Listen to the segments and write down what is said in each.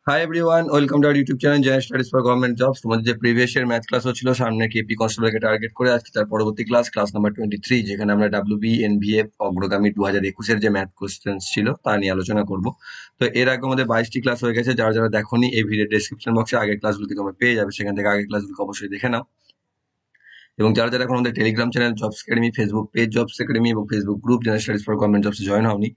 Hi everyone, welcome to our YouTube channel general studies for government jobs. তোমাদের যে previous year math class হচ্ছিল সামনে KP কনস্টেবলকে target করে, আজকে তার পরবর্তী ক্লাস নাম্বার 23, যেখানে আমরা ডাব্লিউবি এনভিএফ অগ্রগামী 2021 যে ম্যাথ কোশ্চেন্স ছিল তা নিয়ে আলোচনা করব। তো এর আগে আমাদের 22টি ক্লাস হয়ে গেছে। যারা যারা দেখোনি, এই ভিডিও ডেসক্রিপশন বক্সে আগের ক্লাসগুলোকে তোমরা পেয়ে যাবে, সেখান থেকে আগের ক্লাসগুলোকে অবশ্যই দেখে নাও। এবং যারা যারা এখন আমাদের Telegram channel jobs academy, Facebook page jobs academy এবং Facebook group general studies for government জবসে জয়েন হওনি,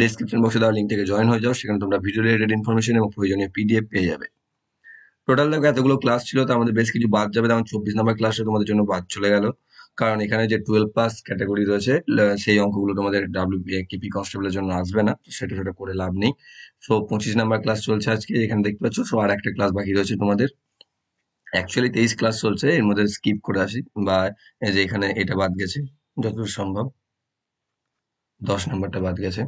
ডেসক্রিপশন বক্সে দেওয়া লিঙ্ক থেকে জয়েন হয়ে যাও। সেখানে তোমরা ভিডিও রিলেটেড ইনফরমেশন এবং প্রয়োজনীয় পিডিএফ পেয়ে যাবে। টোটাল দেখো এতগুলো ক্লাস ছিল, তার মধ্যে বেশ কিছু বাদ যাবে। যেমন 24 নম্বর ক্লাসটা তোমাদের জন্য বাদ চলে গেল, কারণ এখানে যে 12+ ক্যাটাগরি রয়েছে সেই অঙ্কগুলো তোমাদের কেপি কনস্টেবলের জন্য আসবে না, তো সেটা করে লাভ নেই। সো 25 নম্বর ক্লাস চলছে আজকে, এখানে দেখতে পাচ্ছ। সো আর একটা ক্লাস বাকি রয়েছে তোমাদের। অ্যাকচুয়ালি 23 ক্লাস চলছে, এর মধ্যে স্কিপ করে আসি, বা এই যে এখানে এটা বাদ গেছে যতদূর সম্ভব, 10 নম্বরটা বাদ গেছে।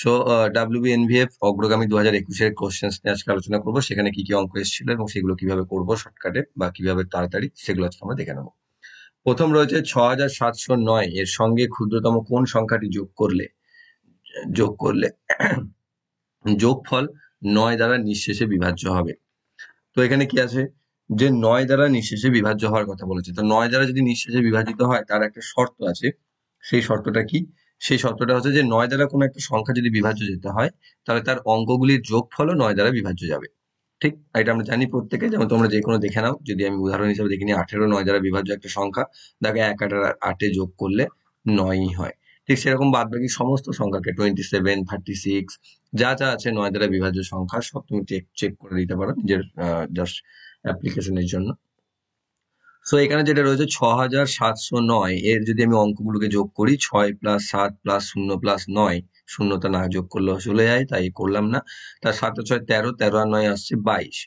সো ডাব্লিউবিএনভিএফ অগ্রগামী 2021-এর কোশ্চেন্স নিয়ে আজকে আলোচনা করবো। সেখানে কি কি অঙ্ক এসেছিল এবং সেগুলো কিভাবে করবো শর্টকাটে বা কিভাবে তাড়াতাড়ি, সেগুলো আজকে আমরা দেখে নেবো। প্রথম রয়েছে 6709, এর সঙ্গে ক্ষুদ্রতম কোন সংখ্যাটি যোগ করলে যোগফল 9 দ্বারা নিঃশেষে বিভাজ্য হবে। তো এখানে কি আছে, যে 9 দ্বারা নিঃশেষে বিভাজ্য হওয়ার কথা বলেছে। তো 9 দ্বারা যদি নিঃশেষে বিভাজিত হয়, তার একটা শর্ত আছে। সেই শর্তটা কি? সেই শর্তটা হচ্ছে যে 9 দ্বারা কোনো একটা সংখ্যা যদি বিভাজ্য যেতে হয়, তাহলে তার অঙ্কগুলির যোগফলও 9 দ্বারা বিভাজ্য যাবে। ঠিক, এটা আমরা জানি প্রত্যেকে। যেমন তোমরা যে কোনো দেখে নাও, যদি আমি উদাহরণ হিসেবে দেখে নিই, 18 9 দ্বারা বিভাজ্য একটা সংখ্যা, দেখো 1 8 আর 8 যোগ করলে 9ই হয়। ঠিক সেরকম বাদ বাকি সমস্ত সংখ্যাকে 27 36 যা যা আছে 9 দ্বারা বিভাজ্য সংখ্যা, সব তুমি চেক করে দিতে পারো নিজের জাস্ট অ্যাপ্লিকেশনের জন্য। সো এখানে যেটা রয়েছে 6709, এর যদি আমি অঙ্কগুলোকে যোগ করি, 6 প্লাস 7 প্লাস 0 প্লাস 9, শূন্যতা না যোগ করলেও চলে যায়, তাই করলাম না। তার 7 6 13, 13 আর 9 আসছে 22।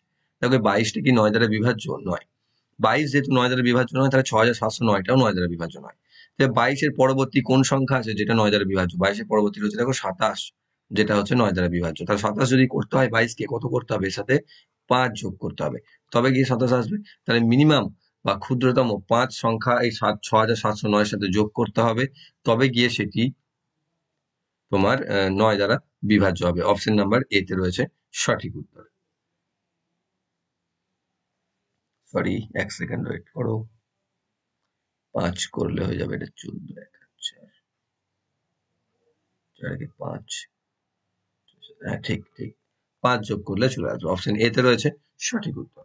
দেখো 22টা কি 9 দ্বারা বিভাজ্য নয়? 22 যেহেতু 9 দ্বারা বিভাজ্য নয়, তাহলে 6709টাও 9 দ্বারা বিভাজ্য নয়। 22-এর পরবর্তী কোন সংখ্যা আছে যেটা 9 দ্বারা বিভাজ্য? 22-এর পরবর্তী রয়েছে দেখো 27, যেটা হচ্ছে 9 দ্বারা বিভাজ্য। তাহলে 27 যদি করতে হয় 22-কে কত করতে হবে? এর সাথে 5 যোগ করতে হবে, তবে গিয়ে 27 আসবে। তাহলে মিনিমাম বা ক্ষুদ্রতম 5 সংখ্যা এই 6709-এর সাথে যোগ করতে হবে, তবে গিয়ে সেটি তোমার 9 দ্বারা বিভাজ্য হবে। অপশন নাম্বার এ তে রয়েছে সঠিক উত্তর। সরি, 1 সেকেন্ড ওয়েট করো। 5 করলে হয়ে যাবে, এটা 14, 1 4 4 5। হ্যাঁ, ঠিক ঠিক, 5 যোগ করলে চলে আসবে। অপশন এ তে রয়েছে সঠিক উত্তর।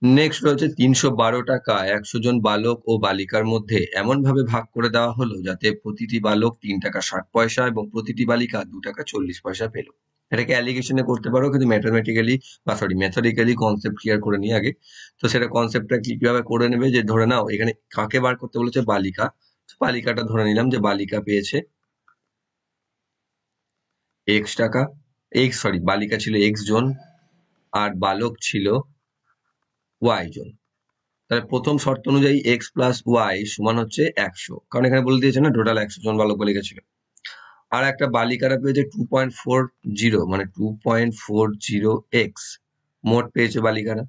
নেক্সট রয়েছে 312 টাকা 100 জন বালক ও বালিকার মধ্যে এমন ভাবে ভাগ করে দেওয়া হলো যাতে প্রতিটি বালক 3 টাকা 60 পয়সা এবং প্রতিটি বালিকা 2 টাকা 40 পয়সা পেল। এটাকে অ্যালিগেশনে করতে পারো, কিন্তু মেথডিক্যালি কনসেপ্ট ক্লিয়ার করে নিই আগে। তো সেটা কনসেপ্টটা কিভাবে করে নেবে, যে ধরে নাও এখানে কাকে বার করতে বলেছে? বালিকা। তো বালিকাটা ধরে নিলাম যে বালিকা পেয়েছে এক্স টাকা, বালিকা ছিল এক্স জন আর বালক ছিল ওয়াই জন। তাহলে প্রথম শর্ত অনুযায়ী এক্স প্লাস ওয়াই সমান হচ্ছে 100, কারণ এখানে বলে দিয়েছে না টোটাল 100 জন বালক বালিকা ছিল। আর একটা বালিকারা পেয়েছে 2.40, মানে 2.40 এক্স মোট পেয়েছে বালিকারা,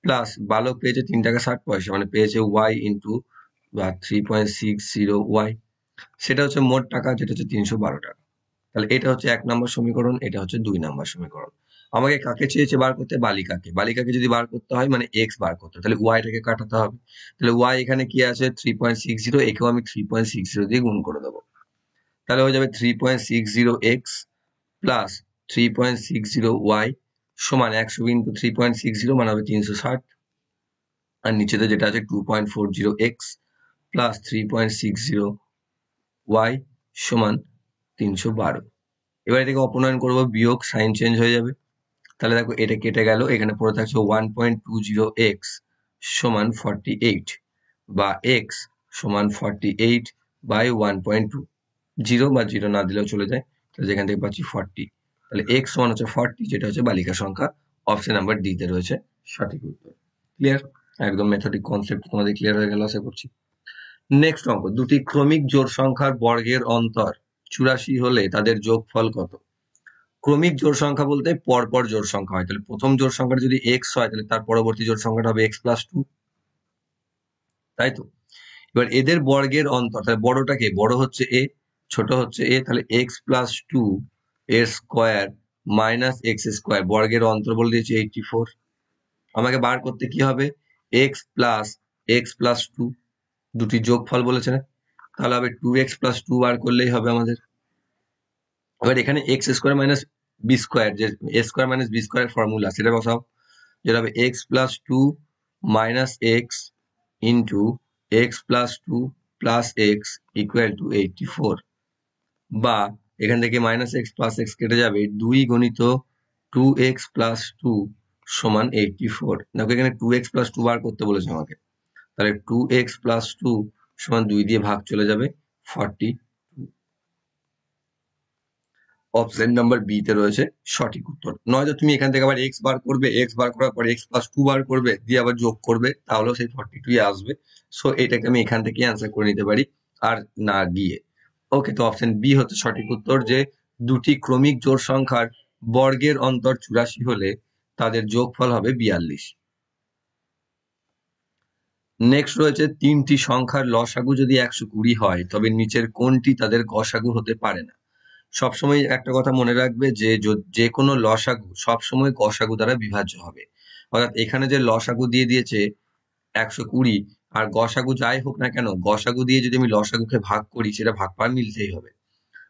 প্লাস বালক পেয়েছে 3 টাকা 60 পয়সা, মানে পেয়েছে ওয়াই ইন্টু বা 3.60 ওয়াই। সেটা হচ্ছে মোট টাকা, যেটা হচ্ছে 312 টাকা। তাহলে এটা হচ্ছে 1 নম্বর সমীকরণ, এটা হচ্ছে 2 নম্বর সমীকরণ। আমাকে কাকে চেয়েছে বার করতে? বালিকাকে। বালিকাকে যদি বার করতে হয় মানে এক্স বার করতে হয়, তাহলে ওয়াইটাকে কাটাতে হবে। তাহলে ওয়াই এখানে কি আছে? 3.60, একেও আমি 3.60 দিয়ে গুণ করে দেবো। তাহলে হয়ে যাবে 3.60 এক্স প্লাস 3.60 ওয়াই সমান 100 ইন্টু 3.60, মানে হবে 360। আর নিচেতে যেটা আছে 2.40 এক্স প্লাস 3.60 ওয়াই সমান 312। এবার এটাকে অপনয়ন করবো, বিয়োগ, সাইন চেঞ্জ হয়ে যাবে। তাহলে দেখো এটা কেটে গেল, এখানে পড়ে থাকছে 1.20 এক্স সমান 48, বা এক্স সমান 48 বাই 1.2। 0 বা 0 না দিলেও চলে যায়, তাহলে যেখান থেকে পাচ্ছি 40। তাহলে এক্স সমান হচ্ছে 40, যেটা হচ্ছে বালিকা সংখ্যা। অপশন নাম্বার ডি তে রয়েছে সঠিক উত্তর। ক্লিয়ার? একদম মেথডিক কনসেপ্ট তোমাদের ক্লিয়ার হয়ে গেল আশা করছি। নেক্সট অঙ্ক, দুটি ক্রমিক জোড় সংখ্যার বর্গের অন্তর 84 হলে তাদের যোগফল কত? ক্রমিক জোড় সংখ্যা বলতে পরপর জোড় সংখ্যা হয়। তাহলে প্রথম জোড় সংখ্যাটা যদি এক্স হয়, তাহলে তার পরবর্তী জোড় সংখ্যাটা হবে এক্স প্লাস 2, তাই তো? এবার এদের বর্গের অন্তর, তাহলে বড়টাকে, বড় হচ্ছে এ, ছোট হচ্ছে এ, তাহলে এক্স প্লাস 2 এর স্কোয়ার মাইনাস এক্স স্কোয়ার, বর্গের অন্তর বলে দিয়েছি 84। আমাকে বার করতে কি হবে, এক্স প্লাস টু, দুটি যোগফল বলেছে না, তাহলে হবে 2x+2 বার করলেই হবে আমাদের। এবার এখানে x square minus b square, যে a square minus b square formula, সেটা বসাও, যেটা হবে x+2 minus x into x+2 plus x equal to 84, বা এখান থেকে মাইনাস এক্স প্লাস এক্স কেটে যাবে, 2x+2 সমান 84। দেখো এখানে 2x+2 বার করতে বলেছে আমাকে, তাহলে 2x+2 সমান 2 দিয়ে ভাগ চলে যাবে 40। অপশন নাম্বার বি তে রয়েছে সঠিক উত্তর। নয়তো তুমি এখান থেকে আবার এক্স বার করবে, এক্স বার করার পরে x+2 বার করবে, দিয়ে আবার যোগ করবে, তাহলেও সেই 42 আসবে। সো এটাকে আমি এখান থেকে অ্যান্সার করে নিতে পারি আর না গিয়ে। ওকে, তো অপশন বি হচ্ছে সঠিক উত্তর, যে দুটি ক্রমিক জোড় সংখ্যার বর্গের অন্তর 84 হলে তাদের যোগফল হবে 42। নেক্সট রয়েছে তিনটি সংখ্যার লসাগু যদি 120 হয় তবে নিচের কোনটি তাদের গসাগু হতে পারে না। সবসময় একটা কথা মনে রাখবে যে যে কোনো লসাগু সবসময় গসাগু দ্বারা বিভাজ্য হবে। অর্থাৎ এখানে যে লসাগু দিয়ে দিয়েছে 120, আর গসাগু যাই হোক না কেন, গসাগু দিয়ে যদি আমি লসাগুকে ভাগ করি সেটা ভাগফল মিলতেই হবে।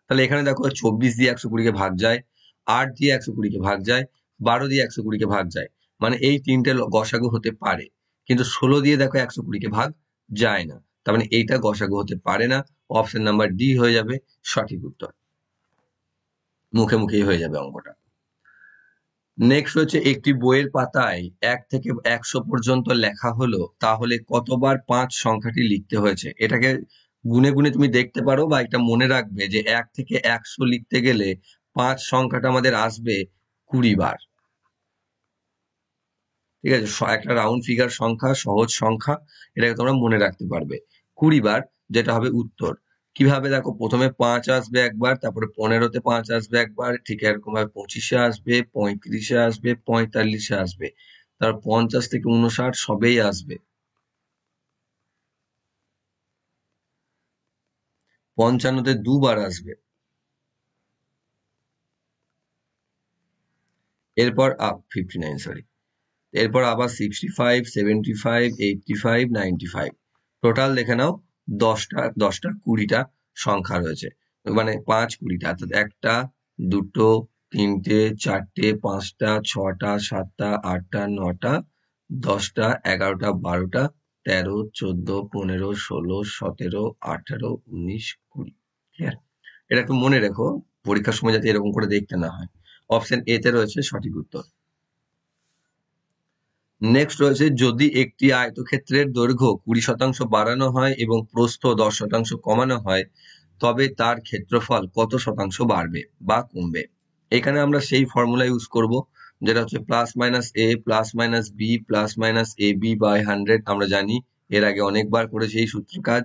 তাহলে এখানে দেখো 24 দিয়ে 120 কে ভাগ যায়, 8 দিয়ে 120 কে ভাগ যায়, 12 দিয়ে 120 কে ভাগ যায়, মানে এই তিনটে গসাগু হতে পারে। কিন্তু 16 দিয়ে দেখো 120 কে ভাগ যায় না, তার মানে এইটা গসাগু হতে পারে না। অপশন নাম্বার ডি হয়ে যাবে সঠিক উত্তর, মুখে মুখেই হয়ে যাবে অঙ্কটা। নেক্সট হচ্ছে একটি বইয়ের পাতায় 1 থেকে 100 পর্যন্ত লেখা হলো, তাহলে কতবার 5 সংখ্যাটি লিখতে হয়েছে। এটাকে গুনে গুনে তুমি দেখতে পারো, বা এটা মনে রাখবে যে 1 থেকে 100 লিখতে গেলে 5 সংখ্যাটা আমাদের আসবে 20 বার। ঠিক আছে, একটা রাউন্ড ফিগার সংখ্যা, সহজ সংখ্যা, এটাকে তোমরা মনে রাখতে পারবে 20 বার, যেটা হবে উত্তর। কিভাবে, দেখো প্রথমে 5 আসবে একবার, তারপরে 15-তে 5 আসবে একবার, ঠিক এরকম ভাবে 25-এ আসবে, 35-এ আসবে, 45-এ আসবে, তারপর 50 থেকে 59 সবেই আসবে, 55-তে দুবার আসবে, এরপর 59, সরি, এরপর আবার 65, 75, 85, 95, টোটাল দেখে নাও 10টা 20টা সংখ্যা রয়েছে, মানে 5 20টা, অর্থাৎ 1টা 2টো 3টে 4টে 5টা 6টা 7টা 8টা 9টা 10টা 11টা 12টা 13 14 15 16 17 18 19 20। ঠিক আছে, এটা একটু মনে রেখো, পরীক্ষার সময় যাতে এরকম করে দেখতে না হয়। অপশন এ তে রয়েছে সঠিক উত্তর। নেক্সট রয়েছে, যদি একটি আয়তক্ষেত্রের দৈর্ঘ্য 20% বাড়ানো হয় এবং প্রস্থ 10% কমানো হয় তবে তার ক্ষেত্রফল কত শতাংশ বাড়বে বা কমবে। এখানে আমরা সেই ফর্মুলা ইউজ করব, যেটা হচ্ছে plus minus A plus minus B plus minus A B by 100। আমরা জানি, এর আগে অনেকবার করেছি এই সূত্র কাজ।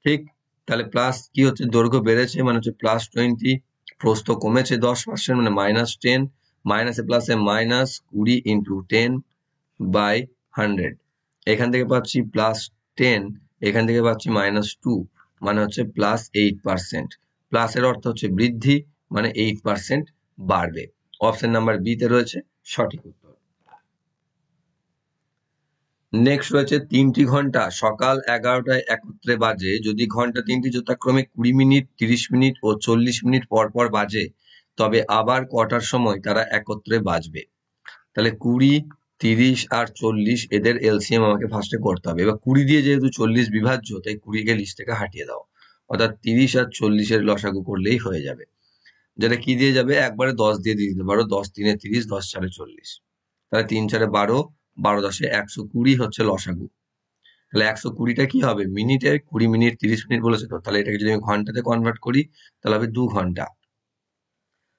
ঠিক, তাহলে প্লাস কি হচ্ছে, দৈর্ঘ্য বেড়েছে মানে হচ্ছে +20, প্রস্থ কমেছে 10% মানে -10, মাইনাসে প্লাসে মাইনাস 20 ইন্টু 10 বাই 100। এখান থেকে পাচ্ছি +10, এখান থেকে পাচ্ছি -2, মানে হচ্ছে +8%। প্লাসের অর্থ হচ্ছে বৃদ্ধি, মানে 8% বাড়বে। অপশন নাম্বার বি তে রয়েছে সঠিক উত্তর। নেক্সট রয়েছে, 3টি ঘন্টা সকাল 11টায় একত্রে বাজে যদি ঘন্টা 3টি যথাক্রমে 20 মিনিট 30 মিনিট ও 40 মিনিট পর পর বাজে তবে আবার কটার সময় তারা একত্রে বাজবে। তাহলে 20, 30 আর 40 এদের এলসিএম আমাকে ফার্স্টে করতে হবে। এবার 20 দিয়ে যেহেতু 40 বিভাজ্য, তাই 20 কে লিস্ট থেকে হাটিয়ে দাও, অর্থাৎ 30 আর 40-এর লসাগু করলেই হয়ে যাবে। যেটা কি দিয়ে যাবে, একবারে 10 দিয়ে দিতে পারো, 10 3-এ 30, 10 4-এ 40, তাহলে 3 4-এ 12, 12 10-এ 120 হচ্ছে লসাগু। তাহলে 120টা কি হবে, মিনিটে 20 মিনিট 30 মিনিট বলেছে তো, তাহলে এটাকে যদি আমি ঘন্টাতে কনভার্ট করি তাহলে হবে 2 ঘন্টা।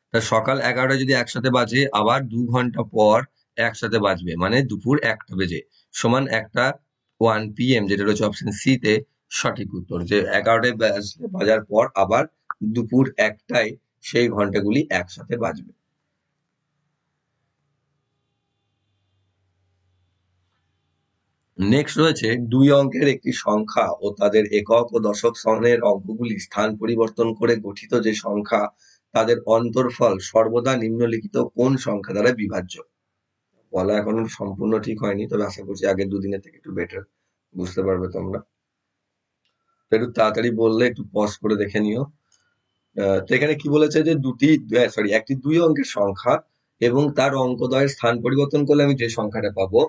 তাহলে সকাল 11টায় যদি একসাথে বাজে, আবার 2 ঘন্টা পর একসাথে বাজবে, মানে দুপুর 1টা বেজে, সমান 1 PM, যেটা রয়েছে অপশন সি তে সঠিক উত্তর, যে 11টায় বাজার পর আবার দুপুর 1টায় সেই ঘন্টাগুলি একসাথে বাজবে। নেক্সট রয়েছে, 2 অঙ্কের একটি সংখ্যা ও তাদের একক ও দশক স্থানের অঙ্কগুলি স্থান পরিবর্তন করে গঠিত যে সংখ্যা তাদের অন্তর্ফল সর্বদা নিম্নলিখিত কোন সংখ্যা দ্বারা বিভাজ্য? বলা এখন সম্পূর্ণ ঠিক হয়নি, তবে আশা করছি আগের দুদিনের থেকে একটু বেটার বুঝতে পারবে তোমরা। তো একটু তাড়াতাড়ি বললে একটু পজ করে দেখে নিও। তো এখানে কি বলেছে যে একটি 2 অঙ্কের সংখ্যা এবং তার অঙ্কদ্বয়ের স্থান পরিবর্তন করলে আমি যে সংখ্যাটা পাবো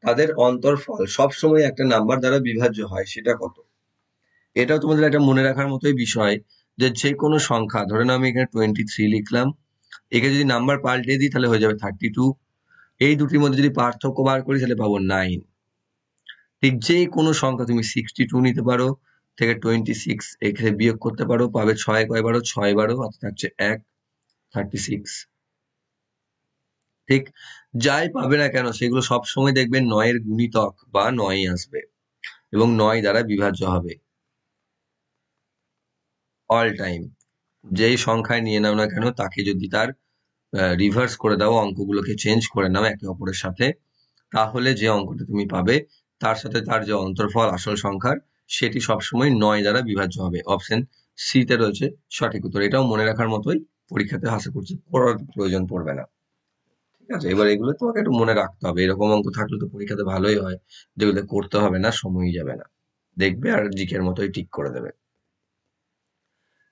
তাদের অন্তর্ফল সবসময় একটা নাম্বার দ্বারা বিভাজ্য হয়, সেটা কত? এটাও তোমাদের একটা মনে রাখার মতোই বিষয়, যে কোনো সংখ্যা, ধরে নাও আমি এখানে 23 লিখলাম, একে যদি নাম্বার পাল্টে দিই তাহলে হয়ে যাবে 32। এই দুটির মধ্যে যদি পার্থক্য বার করি তাহলে পাবো 9। ঠিক যে কোনো সংখ্যা তুমি 62 নিতে পারো, থেকে 26 এখানে বিয়োগ করতে পারো, পাবে 6 কয় বারো 6 বারো, অর্থাৎ থাকছে 1, 36। ঠিক যাই পাবে না কেন সেগুলো সবসময় দেখবে 9 এর গুণিতক বা 9 আসবে এবং 9 দ্বারা বিভাজ্য হবে অল টাইম। যেই সংখ্যায় নিয়ে নাও না কেন তাকে যদি তার রিভার্স করে দাও, অঙ্কগুলোকে চেঞ্জ করে নাও একে অপরের সাথে, তাহলে যে অঙ্কটা তুমি পাবে তার সাথে তার যে অন্তর্ফল আসল সংখ্যার সেটি সবসময় 9 দ্বারা বিভাজ্য হবে। অপশন সি তে রয়েছে সঠিক উত্তর। এটাও মনে রাখার মতোই, পরীক্ষাতে আশা করছি পড়ার প্রয়োজন পড়বে না। ঠিক আছে, এবার এগুলো তোমাকে একটু মনে রাখতে হবে। এরকম অঙ্ক থাকলে তো পরীক্ষাতে ভালোই হয়, যেগুলো করতে হবে না, সময়ই যাবে না, দেখবে আর জিকের মতোই ঠিক করে দেবে।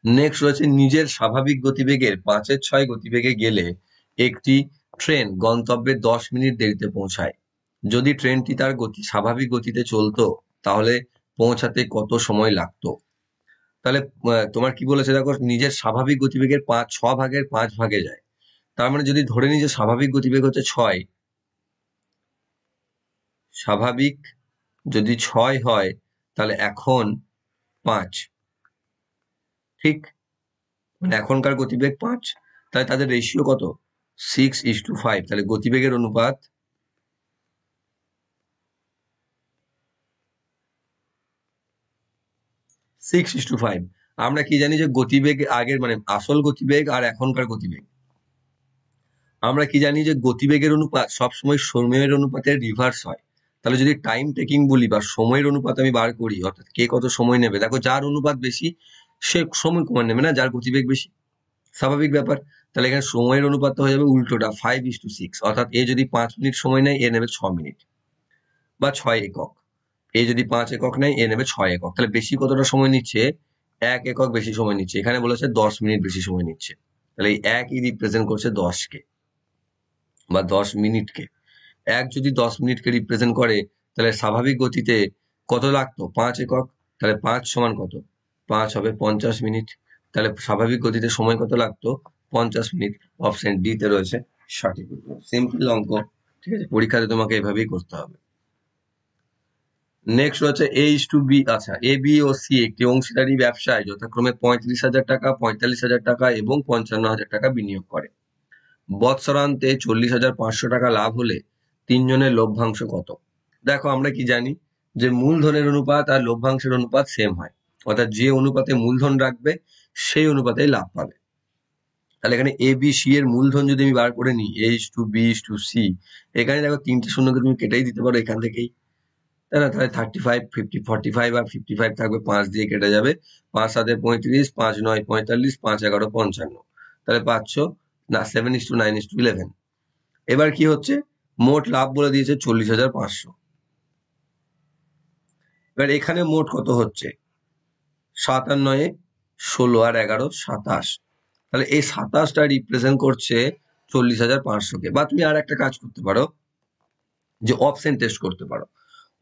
নেক্সট রয়েছে নিজের স্বাভাবিক গতিবেগের 5/6 গতিবেগে গেলে একটি ট্রেন গন্তব্যে 10 মিনিট দেরিতে পৌঁছায়। যদি ট্রেনটি তার স্বাভাবিক গতিতে চলতো তাহলে পৌঁছাতে কত সময় লাগতো? তাহলে তোমার কি বলেছে দেখো, নিজের স্বাভাবিক গতিবেগের 6 ভাগের 5 ভাগে যায়। তার মানে যদি ধরে নিই যে স্বাভাবিক গতিবেগ হচ্ছে 6, স্বাভাবিক যদি 6 হয় তাহলে এখন 5, ঠিক, মানে এখনকার গতিবেগ 5, তাহলে তাদের রেশিও কত? 6:5। তাহলে গতিবেগের অনুপাত 6:5। আমরা কি জানি যে গতিবেগ আগের, মানে আসল গতিবেগ আর এখনকার গতিবেগ, আমরা কি জানি যে গতিবেগের অনুপাত সবসময় সময়ের অনুপাতের রিভার্স হয়। তাহলে যদি টাইম টেকিং বলি বা সময়ের অনুপাত আমি বার করি, অর্থাৎ কে কত সময় নেবে, দেখো যার অনুপাত বেশি সে সময় কমান নেবে না, যার গতিবেগ বেশি, স্বাভাবিক ব্যাপার। তাহলে এখানে সময়ের অনুপাত হয়ে যাবে উল্টোটা, 5:6। অর্থাৎ এ যদি 5 মিনিট সময় নেয় এ নেবে 6 মিনিট বা 6 একক। এ যদি 5 একক নেয় এ নেবে 6 একক। তাহলে বেশি কতটা সময় নিচ্ছে? 1 একক বেশি সময় নিচ্ছে। এখানে বলেছে 10 মিনিট বেশি সময় নিচ্ছে। তাহলে এই 1ই রিপ্রেজেন্ট করছে 10কে বা 10 মিনিটকে। 1 যদি 10 মিনিটকে রিপ্রেজেন্ট করে তাহলে স্বাভাবিক গতিতে কত লাগতো? 5 একক। তাহলে 5 সমান কত? 5 হবে 50 মিনিট। তাহলে স্বাভাবিক গতিতে সময় কত লাগতো? 50 মিনিট। অপশন ডি তে রয়েছে সঠিক উত্তর। সিম্পল অঙ্ক, ঠিক আছে, পরীক্ষাতে তোমাকে এভাবেই করতে হবে। নেক্সট হচ্ছে A:B। আচ্ছা, এ বি ও সি একটি অংশীদারি ব্যবসায় যথাক্রমে 35,000 টাকা, 45,000 টাকা এবং 55,000 টাকা বিনিয়োগ করে। বৎসরান্তে 40,500 টাকা লাভ হলে তিনজনের লভ্যাংশ কত? দেখো আমরা কি জানি যে মূলধনের অনুপাত আর লভ্যাংশের অনুপাত সেম হয়, অর্থাৎ যে অনুপাতে মূলধন রাখবে সেই অনুপাতেই লাভ পাবে। তাহলে এখানে এ বি সি এর মূলধন যদি আমি বার করে নিই A:B:C, এখানে দেখো 3টে শূন্যকে তুমি কেটেই দিতে পারো এখান থেকেই, তাই না? তাহলে 35, 50, 45 আর 55 থাকবে, 5 দিয়ে কেটে যাবে। 5 7 35, 5 9 45, 5 11 55। তাহলে পাচ্ছ না 7:9:11। এবার কি হচ্ছে, মোট লাভ বলে দিয়েছে 40,500। এবার এখানে মোট কত হচ্ছে? 7 আর 9 16 আর 11 27। তাহলে এই 27টা রিপ্রেজেন্ট করছে 40,500কে। বা তুমি আর একটা কাজ করতে পারো, যে অপশন টেস্ট করতে পারো।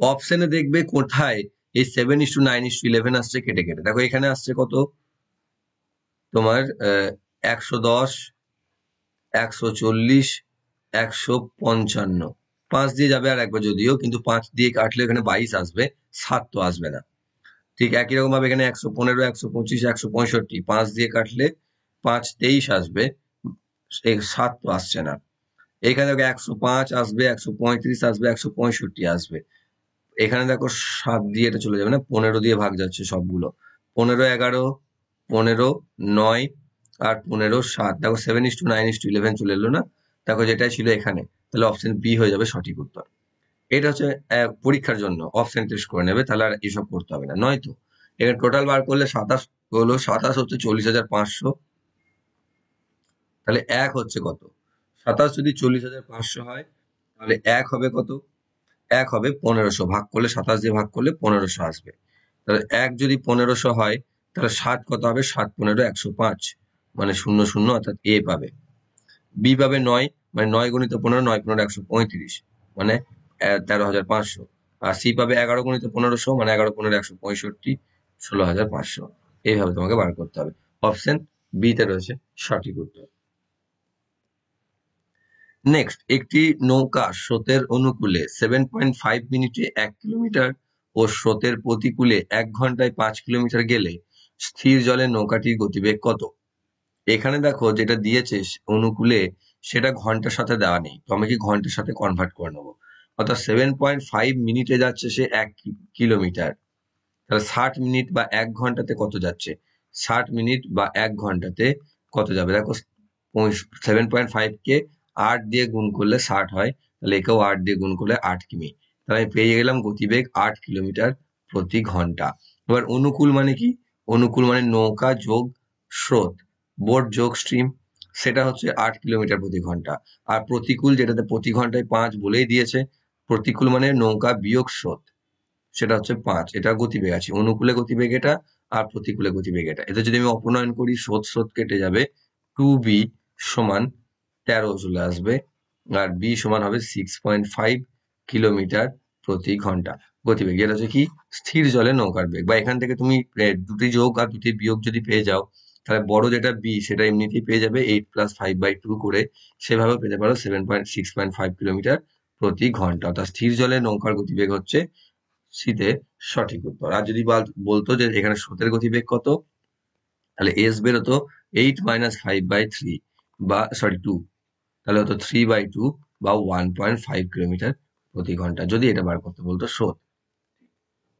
অপশনে দেখবে কোথায় এই 7:9:11 আসছে কেটে কেটে। দেখো এখানে আসছে কত তোমার, 110, 140, 155। 5 দিয়ে যাবে আর একবার যদিও, কিন্তু 5 দিয়ে কাটলে এখানে 22 আসবে, 7 তো আসবে না। ঠিক একই রকম ভাবে এখানে 115, 125, 165, 5 দিয়ে কাটলে 5 23 আসবে, 7 তো আসছে না। এখানে দেখো 105 আসবে, 135 আসবে, 165 আসবে। এখানে দেখো 7 দিয়ে এটা চলে যাবে না, 15 দিয়ে ভাগ যাচ্ছে সবগুলো। 15 11, 15 9 আর 15 7। দেখো 7:9:11 চলে এলো না? দেখো যেটাই ছিল এখানে, তাহলে অপশন বি হয়ে যাবে সঠিক উত্তর। এটা হচ্ছে পরীক্ষার জন্য অপশন টেস্ট করে নেবে, তাহলে আর এসব করতে হবে না। নয়তো এখানে টোটাল বার করলে 27 হলো, 27 হচ্ছে 40,500, তাহলে এক হচ্ছে কত? 27 যদি 40,500 হয় তাহলে এক হবে কত? এক হবে 1500, ভাগ করলে 27 দিয়ে ভাগ করলে 1500 আসবে। তাহলে এক যদি 1500 হয় তাহলে 7 কত হবে? 7 15 105, মানে 00, অর্থাৎ এ পাবে। বি পাবে 9, মানে 9 গুণিত 15, 9 15 135, মানে 13,500। আর সি পাবে 11 গুণিত 1500, মানে 11 15 165, 16,500। এইভাবে তোমাকে বার করতে হবে। অপশন বি তে রয়েছে সঠিক উত্তর। নেক্সট, একটি নৌকা স্রোতের অনুকূলে 7.5 মিনিটে 1 কিলোমিটার ও স্রোতের প্রতিকূলে 1 ঘন্টায় 5 কিলোমিটার গেলে স্থির জলে নৌকাটির গতিবেগ কত? এখানে দেখো যেটা দিয়েছে অনুকূলে, সেটা ঘন্টার সাথে দেওয়া নেই, তো আমি কি ঘন্টার সাথে কনভার্ট করে নেবো। অর্থাৎ 7.5 মিনিটে যাচ্ছে সে 1 কিলোমিটার, তাহলে 60 মিনিট বা 1 ঘন্টাতে কত যাচ্ছে? 60 মিনিট বা 1 ঘন্টাতে কত যাবে? দেখো 7.5 কে 8 দিয়ে গুণ করলে 60 হয়, তাহলে একেও 8 দিয়ে গুণ করলে 8 কিমি। তাহলে আমি পেয়ে গেলাম গতিবেগ 8 কিলোমিটার প্রতি ঘন্টা। এবার অনুকূল মানে কি? অনুকূল মানে নৌকা যোগ স্রোত, বোট যোগ স্ট্রিম, সেটা হচ্ছে 8 কিলোমিটার প্রতি ঘন্টা। আর প্রতিকূল, যেটাতে প্রতি ঘন্টায় 5 বলেই দিয়েছে, প্রতিকূল মানে নৌকা বিয়োগ স্রোত, সেটা হচ্ছে 5। এটা গতিবেগ আছে, অনুকূলে গতিবেগ এটা, আর প্রতিকূলে গতিবেগ এটা। এতে যদি আমি অপনয়ন করি, স্রোত স্রোত কেটে যাবে, 2b সমান 13 চলে আসবে, আর বি সমান হবে 6.5 কিলোমিটার প্রতি ঘন্টা গতিবেগ। যেটা হচ্ছে কি স্থির জলে নৌকার বেগ। বা এখান থেকে তুমি দুটি যোগ আর দুটি বিয়োগ যদি পেয়ে যাও, তাহলে বড় যেটা বি সেটা এমনিতেই পেয়ে যাবে 8 + 5/2 করে, সেভাবে পেতে পারো 6.5 কিলোমিটার প্রতি ঘন্টা। অর্থাৎ স্থির জলে নৌকার গতিবেগ হচ্ছে সিতে সঠিক উত্তর। আর যদি বলতো যে এখানে স্রোতের গতিবেগ কত, তাহলে এস বেরোতো 8 - 5/3, বা সরি 2, তাহলে হতো 3/2 বা 1.5 কিলোমিটার প্রতি ঘন্টা, যদি এটা বার করতে বলতো স্রোত।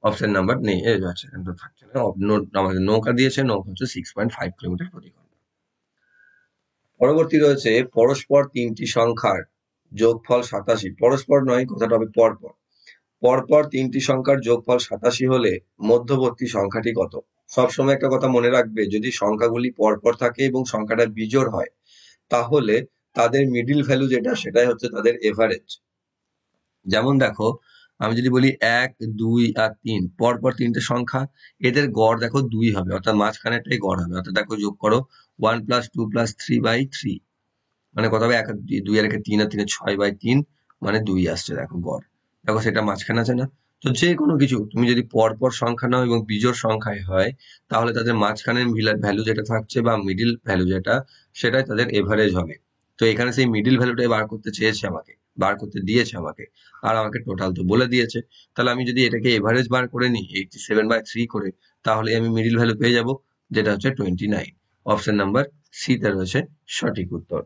অপশন নাম্বার নেই, এখানে তো থাকছে না। আমাদের নৌকা দিয়েছে, নৌকা হচ্ছে 6.5 কিলোমিটার প্রতি ঘন্টা। পরবর্তী রয়েছে পরস্পর তিনটি সংখ্যার যোগফল 87। পরস্পর নয়, কথাটা হবে পরপর। পরপর তিনটি সংখ্যার যোগফল 87 হলে মধ্যবর্তী সংখ্যাটি কত? সবসময় একটা কথা মনে রাখবে, যদি সংখ্যাগুলি পরপর থাকে এবং সংখ্যাটা বিজোড় হয়, তাহলে তাদের মিডিল ভ্যালু যেটা, সেটাই হচ্ছে তাদের এভারেজ। যেমন দেখো, আমি যদি বলি 1 2 আর 3, পরপর তিনটে সংখ্যা, এদের গড় দেখো 2 হবে, অর্থাৎ মাঝখানেরটাই গড় হবে। অর্থাৎ দেখো, যোগ করো 1 + 2 + 3/3, মানে কত হবে? 1 আর 2 আর 3 আর 3 6/3, মানে 2 আসছে। দেখো গড়, দেখো সেটা মাঝখানে আছে না? তো যে কোনো কিছু তুমি যদি পরপর সংখ্যা নাও এবং বিজোড় সংখ্যায় হয়, তাহলে তাদের মাঝখানের ভ্যালু যেটা থাকছে বা মিডিল ভ্যালু যেটা, সেটাই তাদের এভারেজ হবে। তো এখানে সেই মিডিল ভ্যালুটাই বার করতে চেয়েছে আমাকে, বার করতে দিয়েছে আমাকে, আর আমাকে টোটাল তো বলে দিয়েছে। তাহলে আমি যদি এটাকে এভারেজ বার করে নিই 87/3 করে, তাহলে আমি মিডিল ভ্যালু পেয়ে যাব, যেটা হচ্ছে 29। অপশন নাম্বার সি তে রয়েছে সঠিক উত্তর।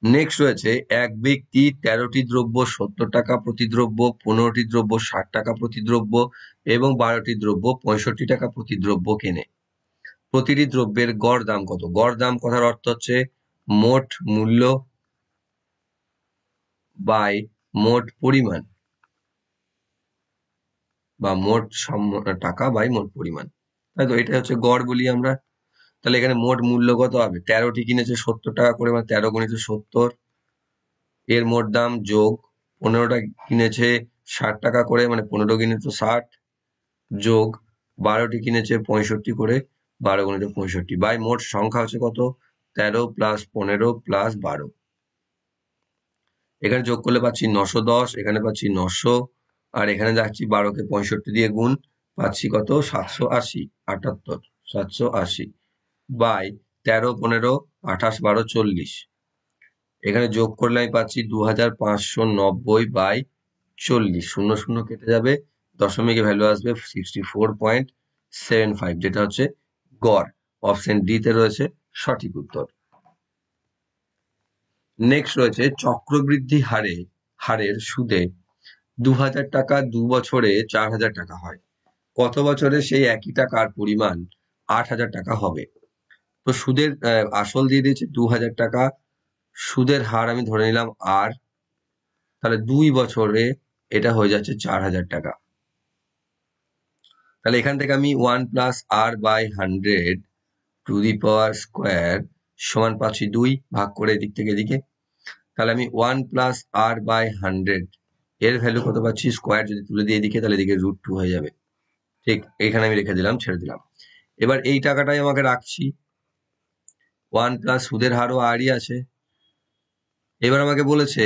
নেক্সট রয়েছে, এক ব্যক্তি 13টি দ্রব্য 70 টাকা প্রতি দ্রব্য, 15টি দ্রব্য 60 টাকা প্রতি দ্রব্য এবং 12টি দ্রব্য 65 টাকা প্রতি দ্রব্য কেনে। প্রতিটি দ্রব্যের গড় দাম কত? গড় দাম কথার অর্থ হচ্ছে মোট মূল্য বাই মোট পরিমাণ, বা মোট টাকা বাই মোট পরিমাণ, তাই তো? এটা হচ্ছে গড় বলি আমরা। তাহলে এখানে মোট মূল্য কত হবে? 13টি কিনেছে 70 টাকা করে, মানে 13 × 70, এর মোট দাম যোগ 15টা কিনেছে 60 টাকা করে, মানে 15 × 60, যোগ 12টি কিনেছে 65 করে, 12 × 65, বাই মোট সংখ্যা হচ্ছে কত? 13 + 15 + 12। এখানে যোগ করলে পাচ্ছি 910, এখানে পাচ্ছি 900, আর এখানে যাচ্ছি 12কে 65 দিয়ে গুণ, পাচ্ছি কত? 780, 78, 780, বাই 13 15 28 12 40। এখানে যোগ করলে আমি পাচ্ছি 2590/40, 00 কেটে যাবে, দশমিকে ভ্যালু আসবে 64.75, যেটা হচ্ছে গড়। অপশন ডি তে রয়েছে সঠিক উত্তর। নেক্সট রয়েছে, চক্রবৃদ্ধি হারের সুদে 2000 টাকা 2 বছরে 4000 টাকা হয়, কত বছরে সেই একই টাকার পরিমাণ 8000 টাকা হবে? তো সুদের আসল দিয়ে দিয়েছে 2000 টাকা, সুদের হার আমি ধরে নিলাম আর, তাহলে 2 বছরে এটা হয়ে যাচ্ছে 4000 টাকা। তাহলে এখান থেকে আমি 1 + r/100 two the power square সমান পাচ্ছি 2 ভাগ করে এদিক থেকে এদিকে। তাহলে আমি 1 প্লাস আর বাই 100 এর ভ্যালু কত পাচ্ছি, স্কোয়ার যদি তুলে দিয়ে এদিকে তাহলে এদিকে √2 হয়ে যাবে। ঠিক এখানে আমি রেখে দিলাম, ছেড়ে দিলাম। এবার এই টাকাটাই আমাকে রাখছি, 1 প্লাস সুদের হারও আরই আছে। এবার আমাকে বলেছে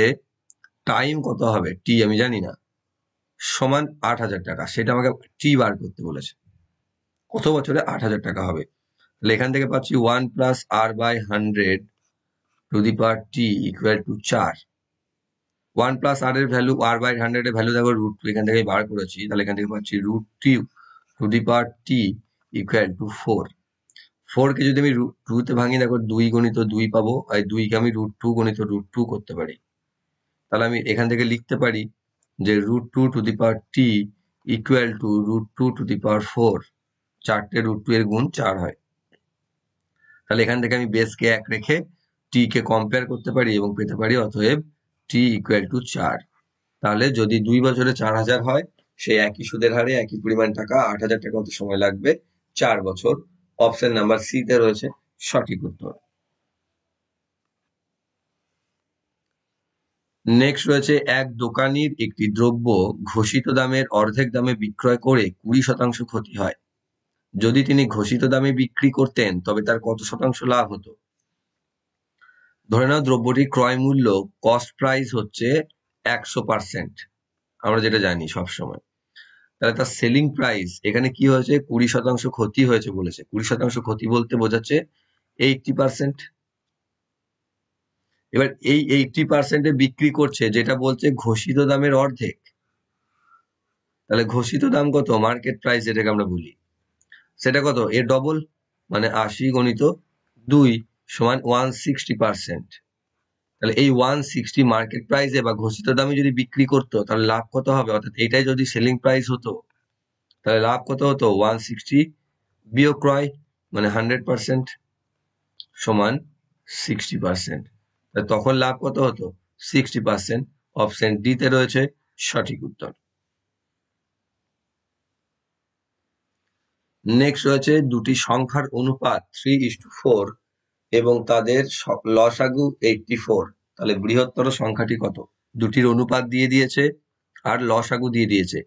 টাইম কত হবে, টি আমি জানি না, সমান 8,000 টাকা, সেটা আমাকে টি বার করতে বলেছে, কত বছরে 8,000 টাকা হবে। তাহলে এখান থেকে পাচ্ছি 1 plus r by 100 to the power t equal to 4। 1 plus r এর ভ্যালু, আর বাই 100 এর ভ্যালু দেখো √2, এখান থেকে বার করেছি, তাহলে এখান থেকে পাচ্ছি √2 to the power t equal to 4। 4 কে যদি আমি 2 তে ভাঙি, দেখো 2 গুণিত 2 পাবো, আর 2 কে আমি √2 গুণিত √2 করতে পারি। তাহলে আমি এখান থেকে লিখতে পারি যে √2 to the power t equal to √2 to the power 4। 4টে √2 এর গুণ 4 হয়। তাহলে এখান থেকে আমি বেসকে 1 রেখে টি কে কম্পেয়ার করতে পারি এবং পেতে পারি অতএব টি ইকুয়াল টু 4। তাহলে যদি 2 বছরে 4,000 হয়, সেই একই সুদের হারে একই পরিমাণ টাকা 8,000 টাকা হতে সময় লাগবে 4 বছর। অপশন নাম্বার সি তে রয়েছে সঠিক উত্তর। নেক্সট রয়েছে, এক দোকানির একটি দ্রব্য ঘোষিত দামের অর্ধেক দামে বিক্রয় করে 20% ক্ষতি হয়। যদি তিনি ঘোষিত দামে বিক্রি করতেন তবে তার কত শতাংশ লাভ হতো? ধরে নাও দ্রব্যটির ক্রয় মূল্য, কস্ট প্রাইস হচ্ছে 100%, আমরা যেটা জানি সবসময়। তাহলে তার সেলিং প্রাইস এখানে কি হয়েছে, 20% ক্ষতি হয়েছে বলেছে। 20% ক্ষতি বলতে বোঝাচ্ছে 80%। এবার এই 80%-এ বিক্রি করছে, যেটা বলছে ঘোষিত দামের অর্ধেক। তাহলে ঘোষিত দাম কত, মার্কেট প্রাইস যেটাকে আমরা বলি, সেটা কত, এর ডবল, মানে 80 গুণিত 2 সমান 160%। তাহলে এই 160 মার্কেট প্রাইসে বা ঘোষিত দামে যদি বিক্রি করতো তাহলে লাভ কত হবে, অর্থাৎ এটাই যদি সেলিং প্রাইস হতো তাহলে লাভ কত হতো, 160 বিয়োগ ক্রয় মানে 100% সমান 60%। তখন লাভ কত হতো, 60%। অপশন ডি তে রয়েছে সঠিক উত্তর। নেক্সট রয়েছে, দুটি সংখ্যার অনুপাত 3:4 এবং তাদের লসাগু 84। তাহলে বৃহত্তর সংখ্যাটি কত? দুটির অনুপাত দিয়ে দিয়েছে আর লসাগু দিয়ে দিয়েছে।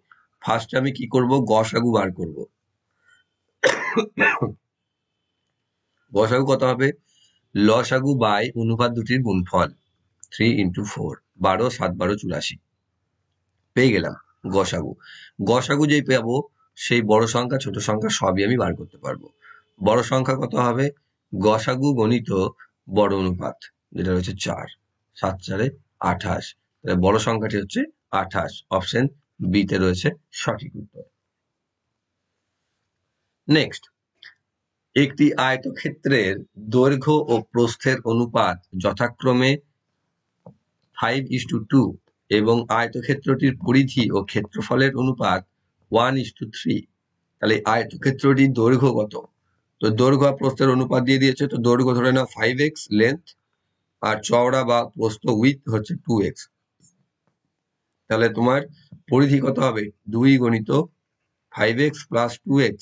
ফার্স্টে আমি কি করব, গসাগু বার করব। গসাগু কত হবে, লসাগু বাই অনুপাত দুটির গুণফল, 3 × 4, 12 7 12 84, পেয়ে গেলাম গসাগু। গসাগু যেই পাবো সেই বড় সংখ্যা ছোট সংখ্যা সবই আমি বার করতে পারবো। বড় সংখ্যা কত হবে, গসাগু গণিত বড় অনুপাত, যেটা রয়েছে 4, 7 4 28। বড় সংখ্যাটি হচ্ছে 28। অপশন বি তে রয়েছে সঠিক উত্তর। নেক্সট, একটি আয়তক্ষেত্রের দৈর্ঘ্য ও প্রস্থের অনুপাত যথাক্রমে 5:2 এবং আয়তক্ষেত্রটির পরিধি ও ক্ষেত্রফলের অনুপাত 1:3। তাহলে আয়তক্ষেত্রটির দৈর্ঘ্য কত? তো দৈর্ঘ্য আর প্রস্থের অনুপাত দিয়ে দিয়েছে, তো দৈর্ঘ্য ধরে নাও 5x লেন্থ, আর চওড়া বা প্রস্থ উইথ হচ্ছে 2x। তাহলে তোমার পরিধি কত হবে, 2 গুণিত 5x প্লাস 2x,